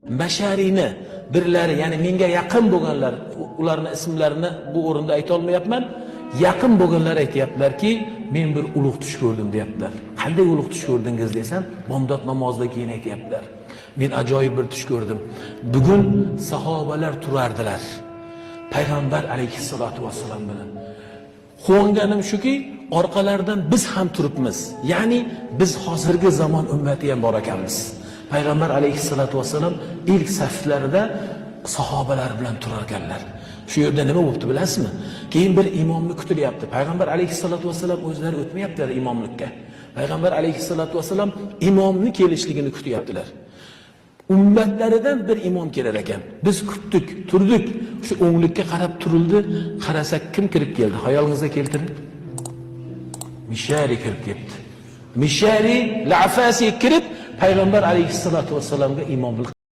Bashariyni birlari, ya'ni menga yaqin bo'lganlar, ularning ismlarini bu o'rinda ayta olmayapman. Yaqin bo'lganlar aytayaplarki, men bir ulug' tush ko'rdim deyaptilar. Qanday ulug' tush ko'rdingiz desam, bomdod namozidan keyin aytayaptilar. Men ajoyib bir tush ko'rdim. Bugun sahobalar turardilar. Payg'ambar alayhissalatu vassalam bilan. Quvonganim shuki, orqalaridan biz ham turibmiz. Ya'ni biz hozirgi zamon ummati ham bor ekanmiz. Payg'ambar alayhissalatu vassalam ilk saflarida sahobalar bilan turar ekanlar. Shu yerda nima bo'libdi bilasizmi? Keyin bir imomni kutilyapti. Payg'ambar alayhissalatu vassalam o'zlari o'tmayaptilar imomlikka. Payg'ambar alayhissalatu vassalam imomni kelishligini kutyaptilar. Ummatlaridan bir imom kelar ekan. Biz kutdik, turdik. Shu o'nglikka qarab turildi. Qarasak kim kirib keldi? Xayolingizga keltiring. Mishari kirib ketdi. Mishari La'fasi kirib Payg'ambar alayhissalatu vassalamga imomlik